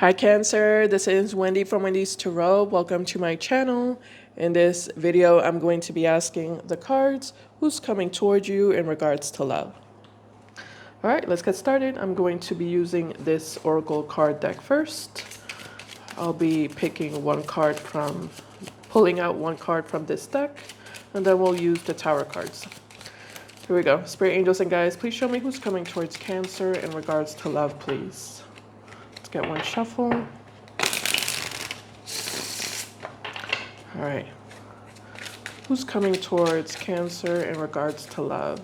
Hi Cancer, this is Wendy from Wendys Tarot. Welcome to my channel. In this video, I'm going to be asking the cards who's coming towards you in regards to love. All right, let's get started. I'm going to be using this Oracle card deck first. I'll be pulling out one card from this deck, and then we'll use the Tower cards. Here we go. Spirit angels and guides, please show me who's coming towards Cancer in regards to love, please. Let's get one shuffle. All right. Who's coming towards Cancer in regards to love?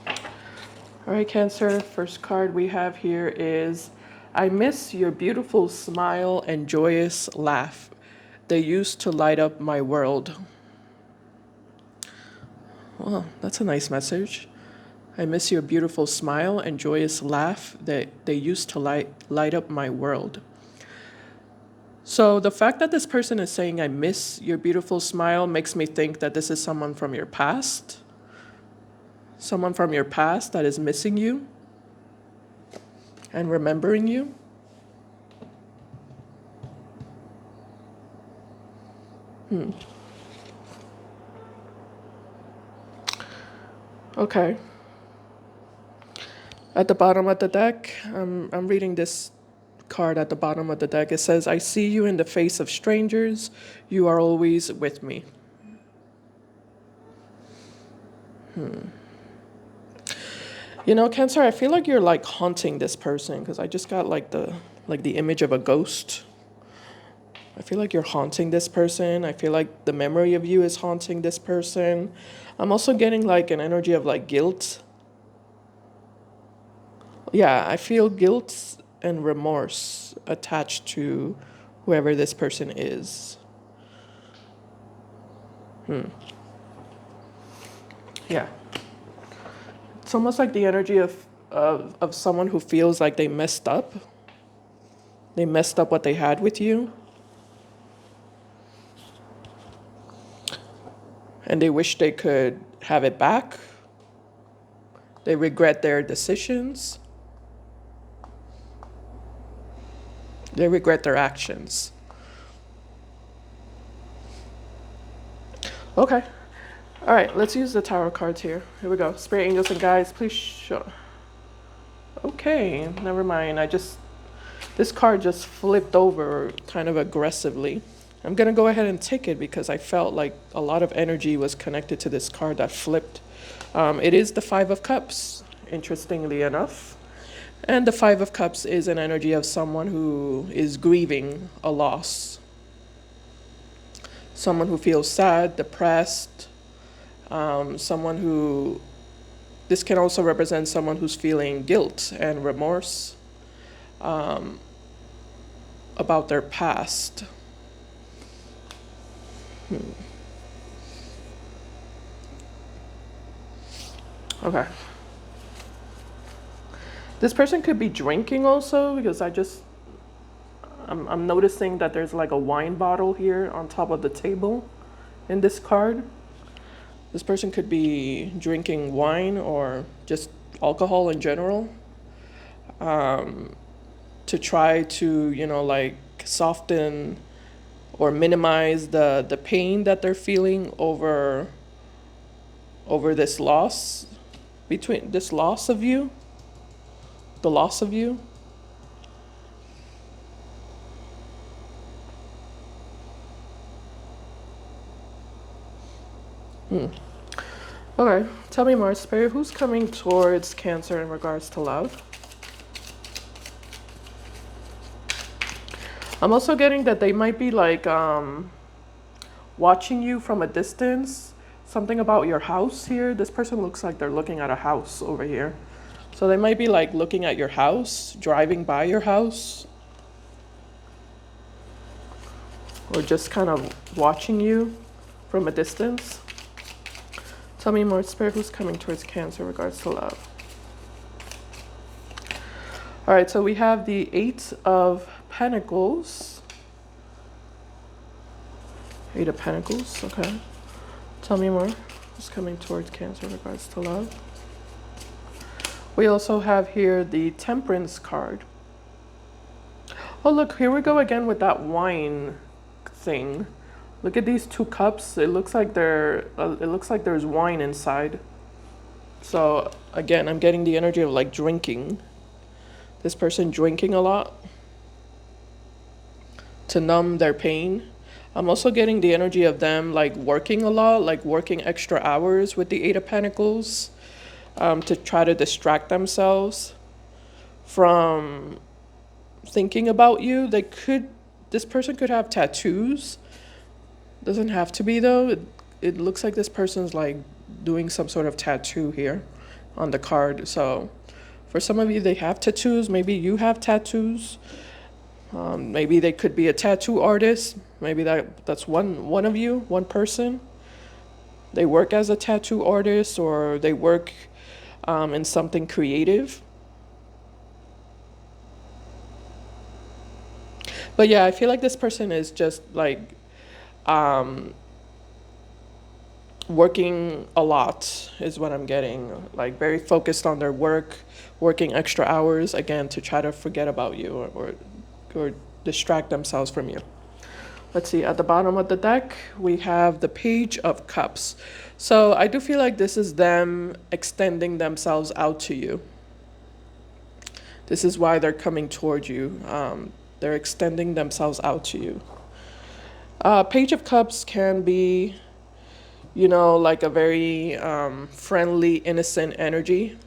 All right, Cancer, first card we have here is, I miss your beautiful smile and joyous laugh. They used to light up my world. Well, that's a nice message. I miss your beautiful smile and joyous laugh that they used to light up my world. So the fact that this person is saying, I miss your beautiful smile, makes me think that this is someone from your past. Someone from your past that is missing you and remembering you. Okay. At the bottom of the deck, I'm reading this card at the bottom of the deck. It says, I see you in the face of strangers. You are always with me. You know, Cancer, I feel like you're like haunting this person because I just got like the image of a ghost. I feel like you're haunting this person. I feel like the memory of you is haunting this person. I'm also getting like an energy of like guilt. Yeah, I feel guilt and remorse attached to whoever this person is. Yeah. It's almost like the energy of someone who feels like they messed up. They messed up what they had with you. And they wish they could have it back. They regret their decisions. They regret their actions. Okay. All right, let's use the tarot cards here. Here we go. Spirit angels and guides, please show. Okay, never mind. This card just flipped over kind of aggressively. I'm going to go ahead and take it because I felt like a lot of energy was connected to this card that flipped. It is the Five of Cups, interestingly enough. And the Five of Cups is an energy of someone who is grieving a loss. Someone who feels sad, depressed. This can also represent someone who's feeling guilt and remorse about their past. Okay. This person could be drinking also because I'm noticing that there's like a wine bottle here on top of the table in this card. This person could be drinking wine or just alcohol in general to try to, like soften or minimize the pain that they're feeling over this loss, between this loss of you, the loss of you. Okay, tell me more, Spirit. Who's coming towards Cancer in regards to love? I'm also getting that they might be like watching you from a distance. Something about your house here. This person looks like they're looking at a house over here. So they might be like looking at your house, driving by your house, or just kind of watching you from a distance. Tell me more, Spirit, who's coming towards Cancer in regards to love? All right, so we have the Eight of Pentacles. Eight of Pentacles, okay. Tell me more, who's coming towards Cancer in regards to love? We also have here the Temperance card. Oh, look, here we go again with that wine thing. Look at these two cups. It looks like it looks like there's wine inside. So again, I'm getting the energy of like drinking. This person drinking a lot to numb their pain. I'm also getting the energy of them like working a lot, like working extra hours with the Eight of Pentacles, to try to distract themselves from thinking about you. This person could have tattoos. Doesn't have to be though. It looks like this person's like doing some sort of tattoo here on the card. So for some of you, they have tattoos. Maybe you have tattoos. Maybe they could be a tattoo artist. Maybe that's one of you, one person. They work as a tattoo artist, or they work in something creative. But yeah, I feel like this person is just like working a lot is what I'm getting. Like very focused on their work, working extra hours again to try to forget about you, or distract themselves from you. Let's see, at the bottom of the deck, we have the Page of Cups. So I do feel like this is them extending themselves out to you. This is why they're coming toward you. They're extending themselves out to you. Page of Cups can be, like a very friendly, innocent energy.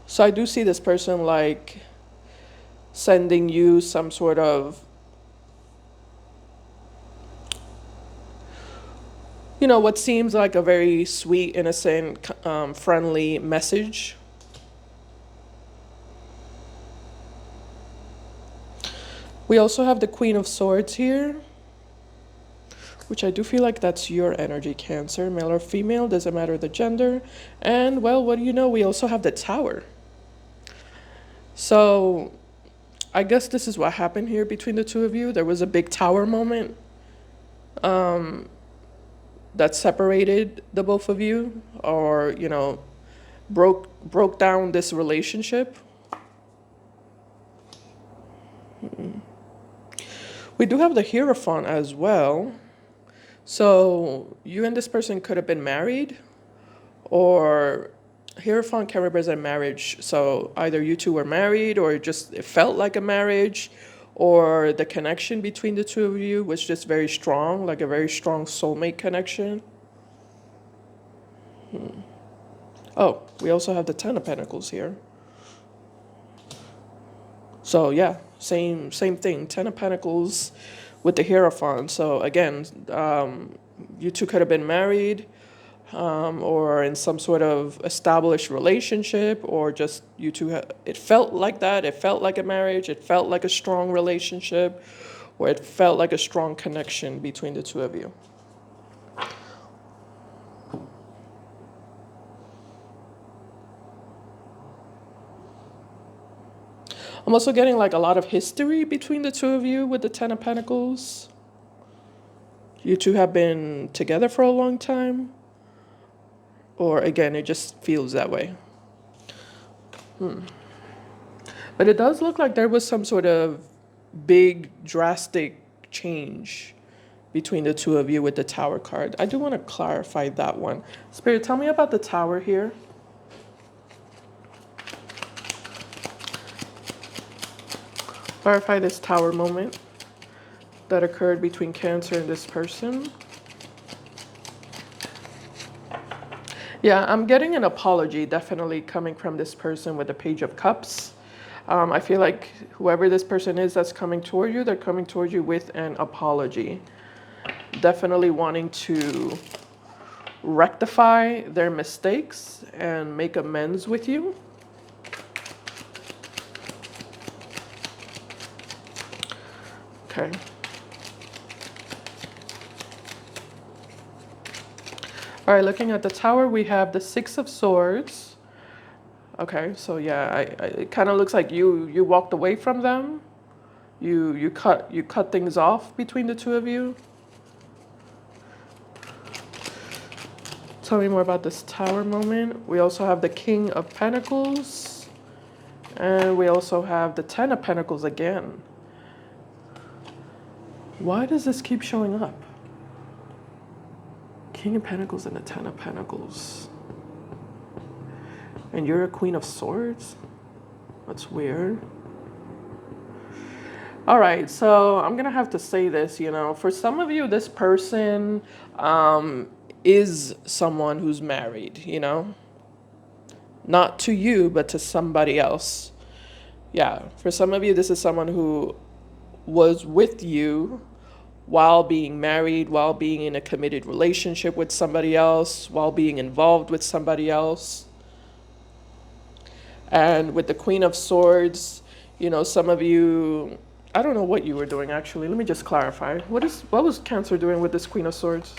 So I do see this person like sending you some sort of, what seems like a very sweet, innocent, friendly message. We also have the Queen of Swords here, which I do feel like that's your energy, Cancer, male or female, doesn't matter the gender. And well, what do you know? We also have the Tower. So I guess this is what happened here between the two of you. There was a big tower moment that separated the both of you, or broke down this relationship. We do have the Hierophant as well. So you and this person could have been married, or Hierophant can represent marriage. So either you two were married, or it felt like a marriage, or the connection between the two of you was just very strong, like a very strong soulmate connection. Oh, we also have the Ten of Pentacles here. So yeah, same thing. Ten of Pentacles with the Hierophant. So again, you two could have been married, or in some sort of established relationship, or just you two. It felt like that. It felt like a marriage. It felt like a strong relationship, or it felt like a strong connection between the two of you. I'm also getting like a lot of history between the two of you with the Ten of Pentacles. You two have been together for a long time. Or again, it just feels that way. But it does look like there was some sort of big, drastic change between the two of you with the Tower card. I do want to clarify that one. Spirit, tell me about the Tower here. Clarify this Tower moment that occurred between Cancer and this person. Yeah, I'm getting an apology definitely coming from this person with the Page of Cups. I feel like whoever this person is that's coming toward you, they're coming toward you with an apology. Definitely wanting to rectify their mistakes and make amends with you. Okay. All right, looking at the Tower, we have the Six of Swords. Okay, so yeah, it kind of looks like you walked away from them. You cut things off between the two of you. Tell me more about this Tower moment. We also have the King of Pentacles. And we also have the Ten of Pentacles again. Why does this keep showing up? King of Pentacles and the Ten of Pentacles. And you're a Queen of Swords? That's weird. All right, so I'm gonna have to say this, you know, for some of you, this person is someone who's married, you know, not to you, but to somebody else. Yeah, for some of you, this is someone who was with you while being married, while being in a committed relationship with somebody else, while being involved with somebody else. And with the Queen of Swords, you know, some of you, I don't know what you were doing actually. Let me just clarify. What was Cancer doing with this Queen of Swords?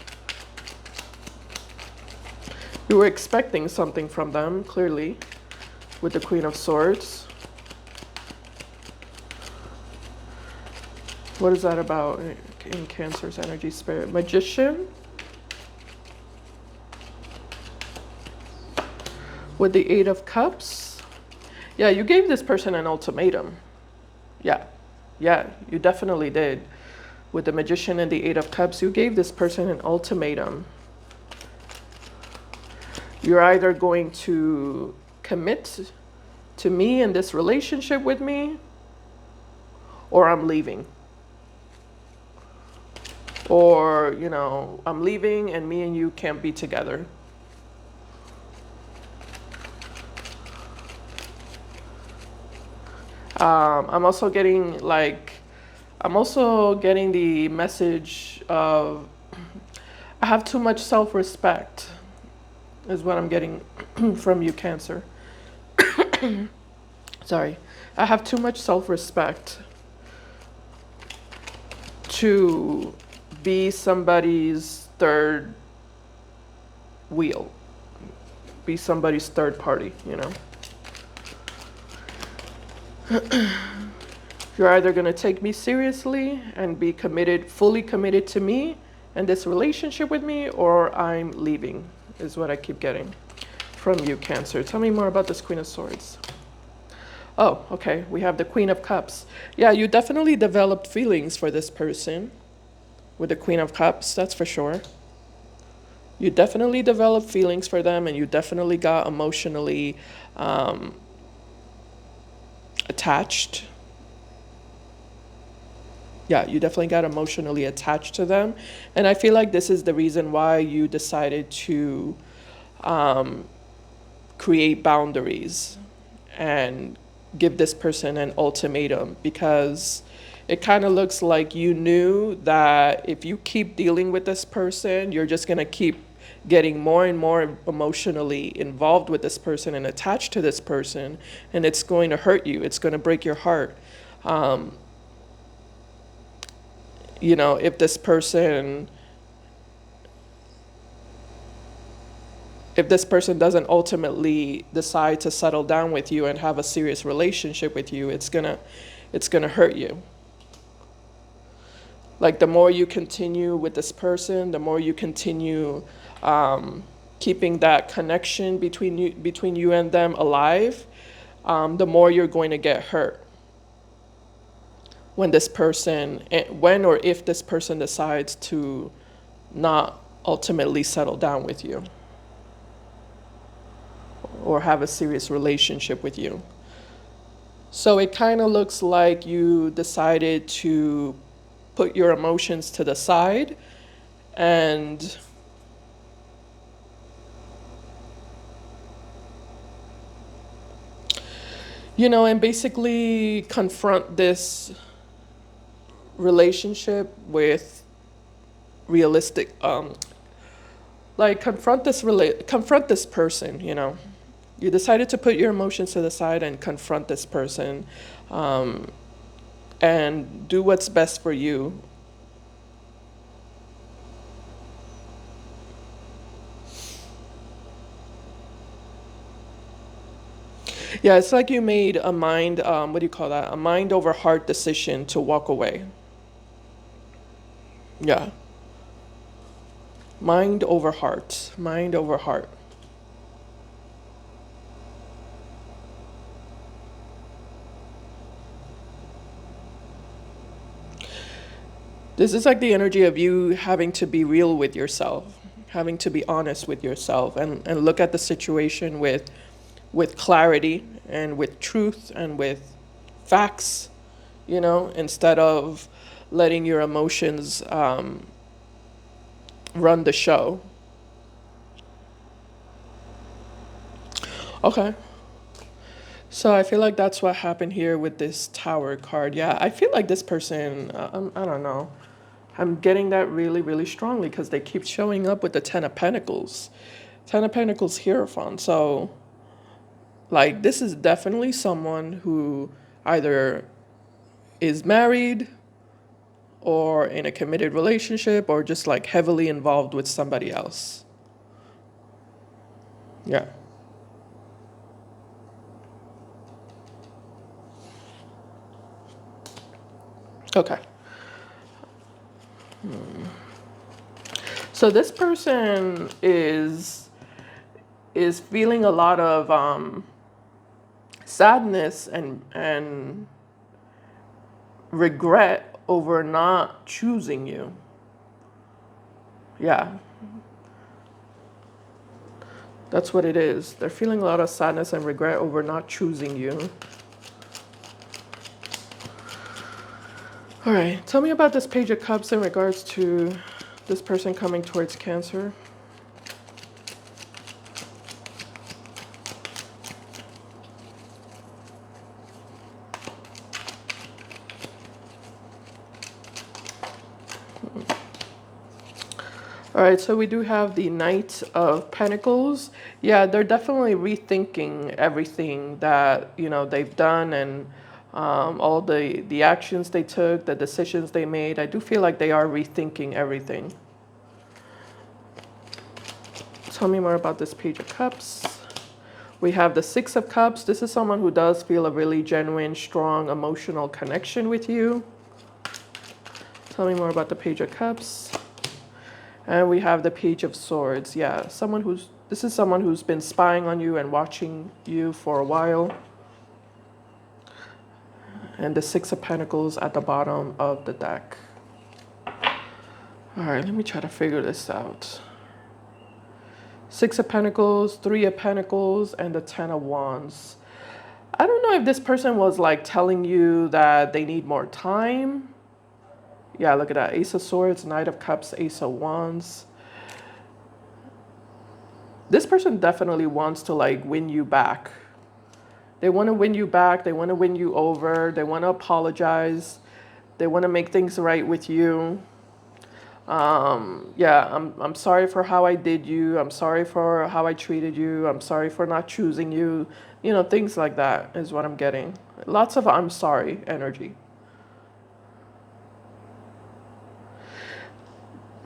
You were expecting something from them, clearly, with the Queen of Swords. What is that about in Cancer's energy spirit? Magician. With the Eight of Cups. Yeah, you gave this person an ultimatum. Yeah, you definitely did. With the Magician and the Eight of Cups, you gave this person an ultimatum. You're either going to commit to me in this relationship with me, or I'm leaving. Or, you know, I'm leaving and me and you can't be together. I'm also getting the message of I have too much self-respect is what I'm getting from you, Cancer. Sorry. I have too much self-respect to be somebody's third wheel, be somebody's third party, you know. You're either going to take me seriously and be committed, fully committed to me and this relationship with me, or I'm leaving, is what I keep getting from you, Cancer. Tell me more about this Queen of Swords. Oh, okay. We have the Queen of Cups. Yeah, you definitely developed feelings for this person with the Queen of Cups, that's for sure. You definitely developed feelings for them, and you definitely got emotionally attached. Yeah, you definitely got emotionally attached to them. And I feel like this is the reason why you decided to create boundaries and give this person an ultimatum, because it kind of looks like you knew that if you keep dealing with this person, you're just going to keep getting more and more emotionally involved with this person and attached to this person, and it's going to hurt you. It's going to break your heart. You know, if this person doesn't ultimately decide to settle down with you and have a serious relationship with you, it's gonna hurt you. Like, the more you continue with this person, the more you continue keeping that connection between you and them alive, the more you're going to get hurt when or if this person decides to not ultimately settle down with you or have a serious relationship with you. So it kind of looks like you decided to put your emotions to the side and and basically confront this relationship with realistic, confront this person, You decided to put your emotions to the side and confront this person, and do what's best for you. Yeah, it's like you made a mind, what do you call that? A mind over heart decision to walk away. Yeah. Mind over heart. Mind over heart. This is like the energy of you having to be real with yourself, having to be honest with yourself, and look at the situation with clarity and with truth and with facts, instead of letting your emotions run the show. Okay. So I feel like that's what happened here with this Tower card. Yeah, I feel like this person, I don't know. I'm getting that really, really strongly because they keep showing up with the Ten of Pentacles. Ten of Pentacles Hierophant. So, like, this is definitely someone who either is married or in a committed relationship or just like heavily involved with somebody else. Yeah. Okay. So this person is feeling a lot of sadness and regret over not choosing you. Yeah. That's what it is. They're feeling a lot of sadness and regret over not choosing you. All right. Tell me about this Page of Cups in regards to this person coming towards Cancer. All right, so we do have the Knight of Pentacles. Yeah, they're definitely rethinking everything that, they've done and all the actions they took, the decisions they made. I do feel like they are rethinking everything. Tell me more about this Page of Cups. We have the Six of Cups. This is someone who does feel a really genuine, strong, emotional connection with you. Tell me more about the Page of Cups. And we have the Page of Swords. Yeah, this is someone who's been spying on you and watching you for a while. And the Six of Pentacles at the bottom of the deck. All right, let me try to figure this out. Six of Pentacles, Three of Pentacles, and the Ten of Wands. I don't know if this person was like telling you that they need more time. Yeah, look at that. Ace of Swords, Knight of Cups, Ace of Wands. This person definitely wants to like win you back. They want to win you back. They want to win you over. They want to apologize. They want to make things right with you. Yeah, I'm sorry for how I did you. I'm sorry for how I treated you. I'm sorry for not choosing you. Things like that is what I'm getting. Lots of I'm sorry energy.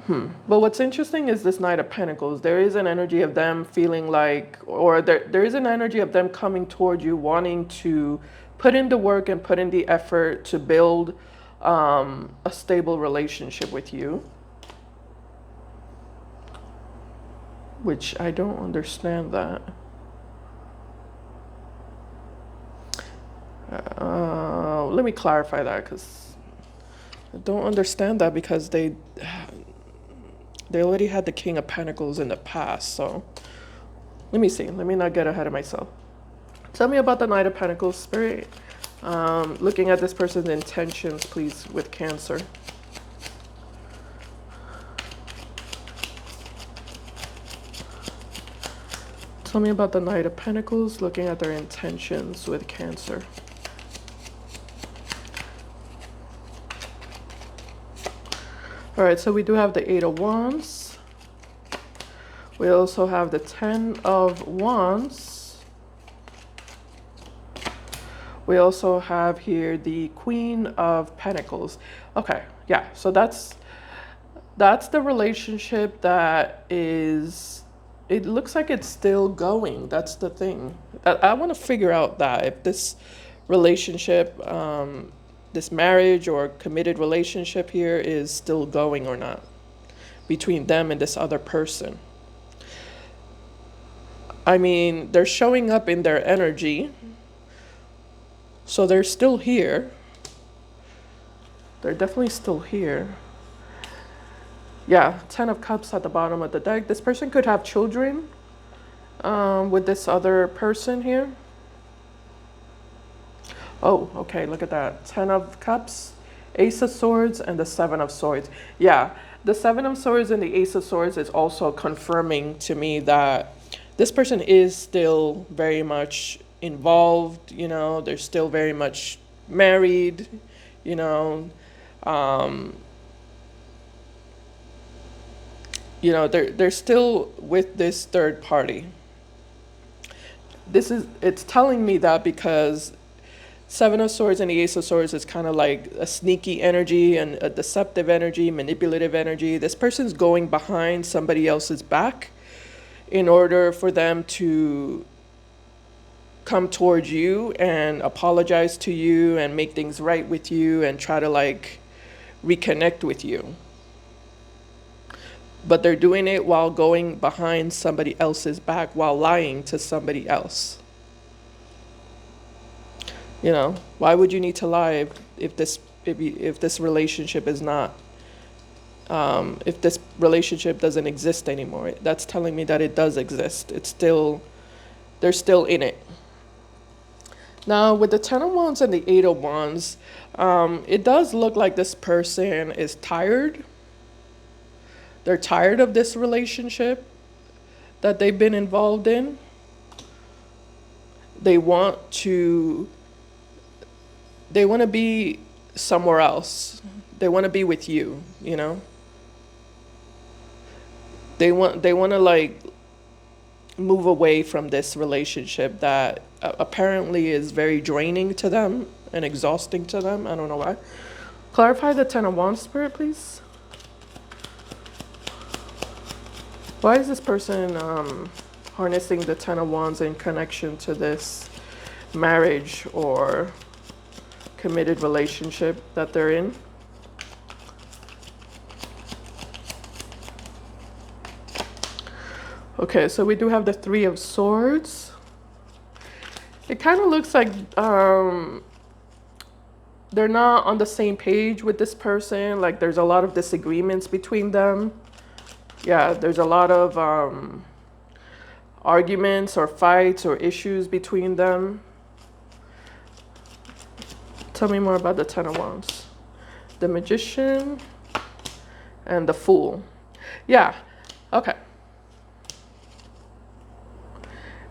But what's interesting is this Knight of Pentacles. There is an energy of them feeling like, or there is an energy of them coming toward you, wanting to put in the work and put in the effort to build a stable relationship with you. Which I don't understand that. Let me clarify that because I don't understand that because they already had the King of Pentacles in the past. So let me see. Let me not get ahead of myself. Tell me about the Knight of Pentacles, Spirit. Looking at this person's intentions, please, with Cancer. Tell me about the Knight of Pentacles, looking at their intentions with Cancer. All right, so we do have the Eight of Wands. We also have the Ten of Wands. We also have here the Queen of Pentacles. Okay, yeah, so that's the relationship that is, it looks like it's still going. That's the thing. I want to figure out that if this relationship, this marriage or committed relationship here is still going or not. between them and this other person. I mean, they're showing up in their energy, so they're still here. They're definitely still here. Yeah, 10 of Cups at the bottom of the deck. This person could have children with this other person here. Oh, okay, look at that. 10 of Cups, Ace of Swords, and the 7 of Swords. Yeah, the 7 of Swords and the Ace of Swords is also confirming to me that this person is still very much involved, you know, they're still very much married, you know. You know, they're still with this third party. It's telling me that because 7 of Swords and the Ace of Swords is kind of like a sneaky energy and a deceptive energy, manipulative energy. This person's going behind somebody else's back in order for them to come towards you and apologize to you and make things right with you and try to like reconnect with you. But they're doing it while going behind somebody else's back, while lying to somebody else. You know, why would you need to lie if this relationship is not, if this relationship doesn't exist anymore? That's telling me that it does exist. They're still in it. Now, with the 10 of Wands and the 8 of Wands, it does look like this person is tired. They're tired of this relationship that they've been involved in. They want to be somewhere else. They want to be with you, you know? They want to like move away from this relationship that apparently is very draining to them and exhausting to them. I don't know why. Clarify the 10 of Wands, Spirit, please. Why is this person harnessing the 10 of Wands in connection to this marriage or committed relationship that they're in? Okay, so we do have the 3 of Swords. It kind of looks like they're not on the same page with this person. Like there's a lot of disagreements between them. Yeah, there's a lot of arguments or fights or issues between them. Tell me more about the 10 of Wands. The Magician and the Fool. Yeah, okay.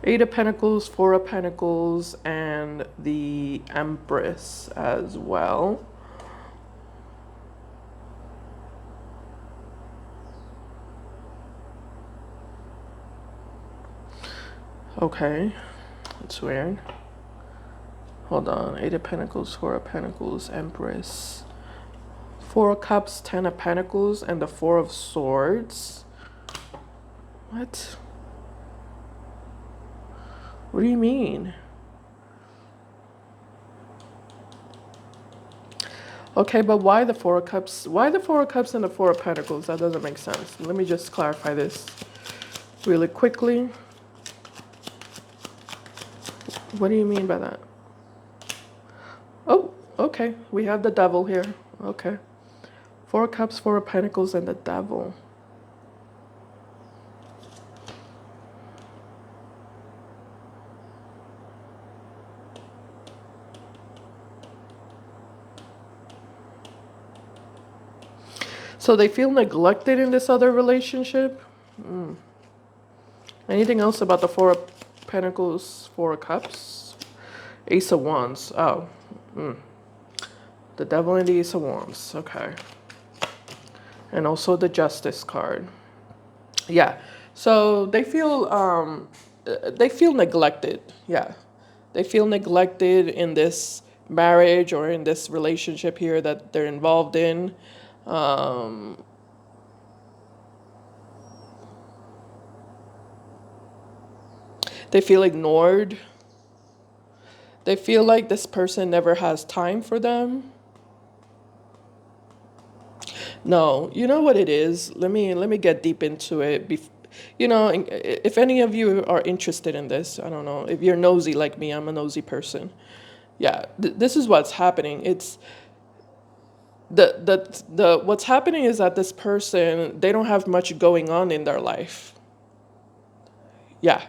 8 of Pentacles, 4 of Pentacles, and the Empress as well. Okay, that's weird. Hold on, 8 of Pentacles, 4 of Pentacles, Empress. 4 of Cups, 10 of Pentacles, and the 4 of Swords. What? What do you mean? Okay, but why the 4 of Cups? Why the 4 of Cups and the 4 of Pentacles? That doesn't make sense. Let me just clarify this really quickly. What do you mean by that? Oh, okay. We have the Devil here. Okay. 4 of Cups, 4 of Pentacles, and the Devil. So they feel neglected in this other relationship? Anything else about the 4 of Pentacles, 4 of Cups? Ace of Wands. Oh. The Devil and the Ace of Wands. Okay. And also the Justice card. Yeah. So they feel neglected. Yeah. They feel neglected in this marriage or in this relationship here that they're involved in. They feel ignored. They feel like this person never has time for them. No, you know what it is. Let me get deep into it. If any of you are interested in this, I don't know. If you're nosy like me, I'm a nosy person. Yeah, this is what's happening. It's the what's happening is that this person, they don't have much going on in their life. Yeah.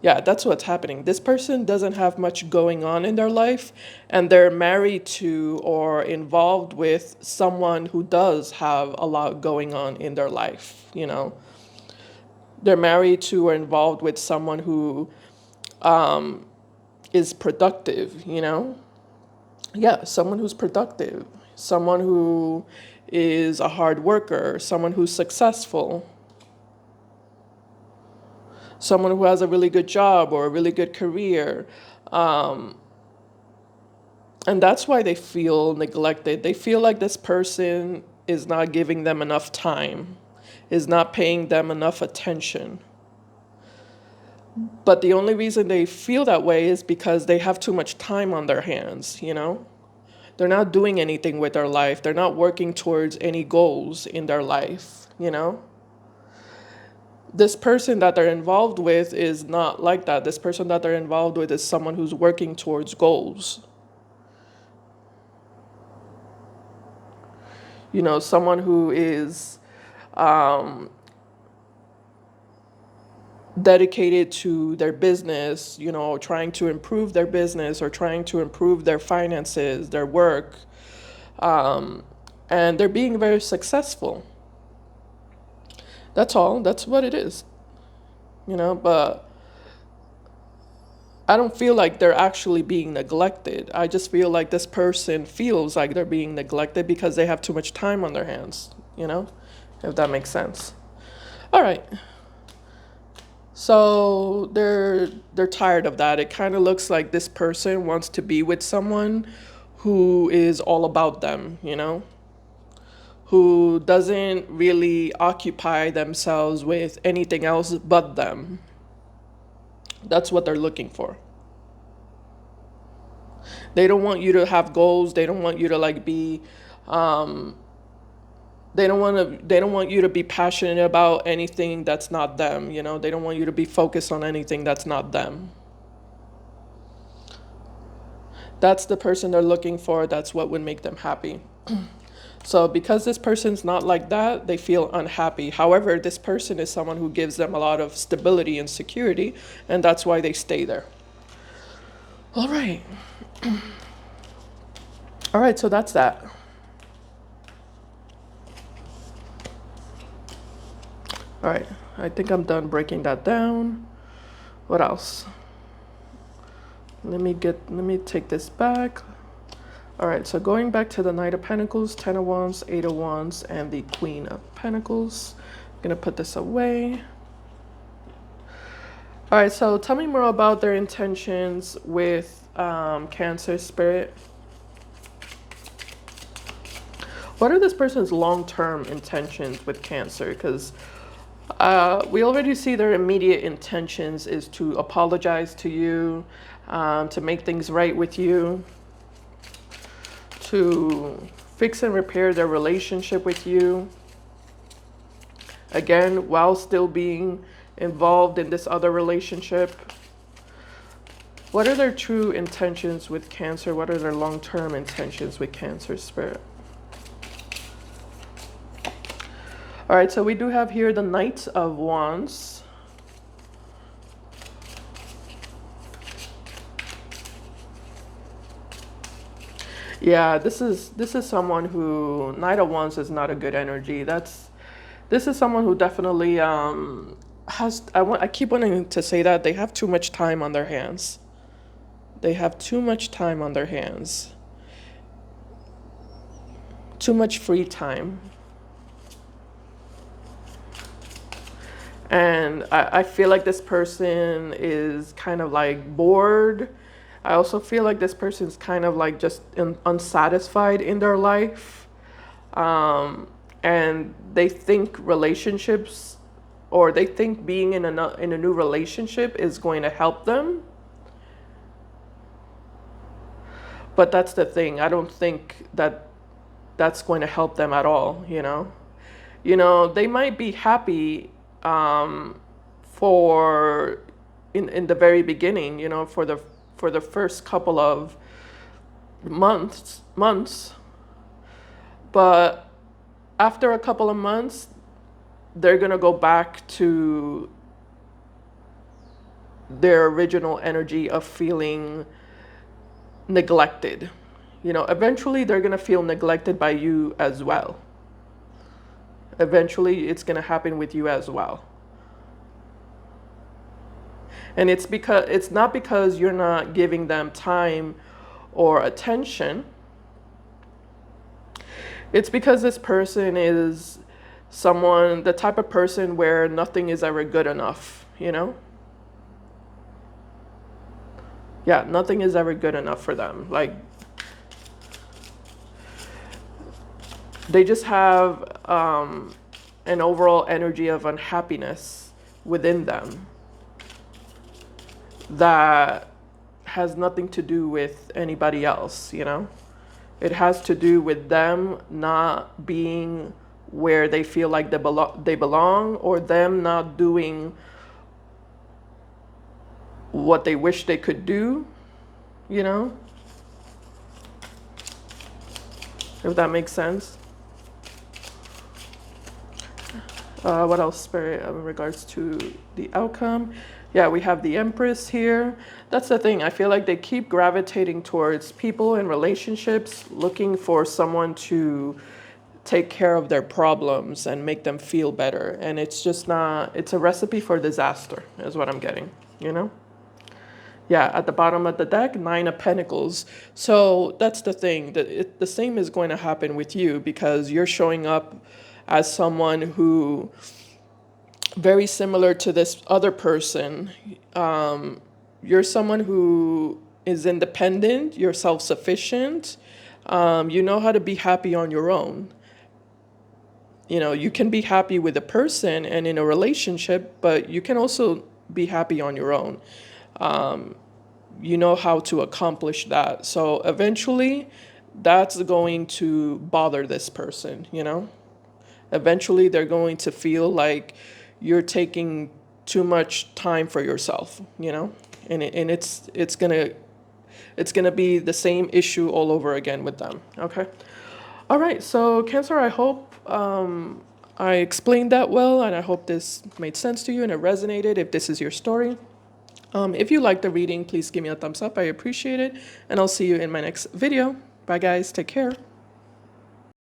Yeah, that's what's happening. This person doesn't have much going on in their life, and they're married to or involved with someone who does have a lot going on in their life, you know. They're married to or involved with someone who is productive, you know. Yeah, someone who's productive, someone who is a hard worker, someone who's successful, someone who has a really good job or a really good career. And that's why they feel neglected. They feel like this person is not giving them enough time, is not paying them enough attention. But the only reason they feel that way is because they have too much time on their hands, you know? They're not doing anything with their life. They're not working towards any goals in their life, you know? This person that they're involved with is not like that. This person that they're involved with is someone who's working towards goals. You know, someone who is dedicated to their business, you know, trying to improve their business or trying to improve their finances, their work, and they're being very successful. That's all. That's what it is, you know, but I don't feel like they're actually being neglected. I just feel like this person feels like they're being neglected because they have too much time on their hands, you know, if that makes sense. All right. So they're tired of that. It kind of looks like this person wants to be with someone who is all about them, you know, who doesn't really occupy themselves with anything else but them. That's what they're looking for. They don't want you to have goals. They don't want you to like be they don't want you to be passionate about anything that's not them, you know. They don't want you to be focused on anything that's not them. That's the person they're looking for. That's what would make them happy. So because this person's not like that, they feel unhappy. However, this person is someone who gives them a lot of stability and security, and that's why they stay there. All right. All right, so that's that. All right, I think I'm done breaking that down. What else? Let me take this back. All right, so going back to the Knight of Pentacles, Ten of Wands, Eight of Wands, and the Queen of Pentacles. I'm gonna put this away. All right, so tell me more about their intentions with Cancer Spirit. What are this person's long-term intentions with Cancer? Because we already see their immediate intentions is to apologize to you, to make things right with you, to fix and repair their relationship with you. Again, while still being involved in this other relationship. What are their true intentions with Cancer? What are their long-term intentions with Cancer Spirit? All right, so we do have here the Knight of Wands. Yeah, this is someone who, Knight of Wands is not a good energy. This is someone who definitely I keep wanting to say that they have too much time on their hands. They have too much time on their hands. Too much free time. And I feel like this person is kind of like bored. I also feel like this person's kind of like just unsatisfied in their life. And they think relationships, or they think being in a new relationship is going to help them. But that's the thing. I don't think that that's going to help them at all, You know, they might be happy for in the very beginning, for the first couple of months, but after a couple of months, they're going to go back to their original energy of feeling neglected. Eventually they're going to feel neglected by you as well. Eventually it's going to happen with you as well. And it's not because you're not giving them time or attention. It's because this person is the type of person where nothing is ever good enough, Yeah, nothing is ever good enough for them. Like, they just have an overall energy of unhappiness within them that has nothing to do with anybody else, It has to do with them not being where they feel like they belong, or them not doing what they wish they could do, If that makes sense. What else, Spirit, in regards to the outcome? Yeah, we have the Empress here. That's the thing. I feel like they keep gravitating towards people in relationships, looking for someone to take care of their problems and make them feel better. And it's just not, it's a recipe for disaster, is what I'm getting, Yeah, at the bottom of the deck, 9 of Pentacles. So that's the thing. The same is going to happen with you, because you're showing up as someone who, very similar to this other person, you're someone who is independent, you're self-sufficient, you know how to be happy on your own. You can be happy with a person and in a relationship, but you can also be happy on your own. You know how to accomplish that. So eventually, that's going to bother this person, Eventually, they're going to feel like you're taking too much time for yourself, And it's gonna be the same issue all over again with them. Okay. All right. So Cancer, I hope I explained that well, and I hope this made sense to you and it resonated. If this is your story. If you like the reading, please give me a thumbs up. I appreciate it. And I'll see you in my next video. Bye, guys. Take care.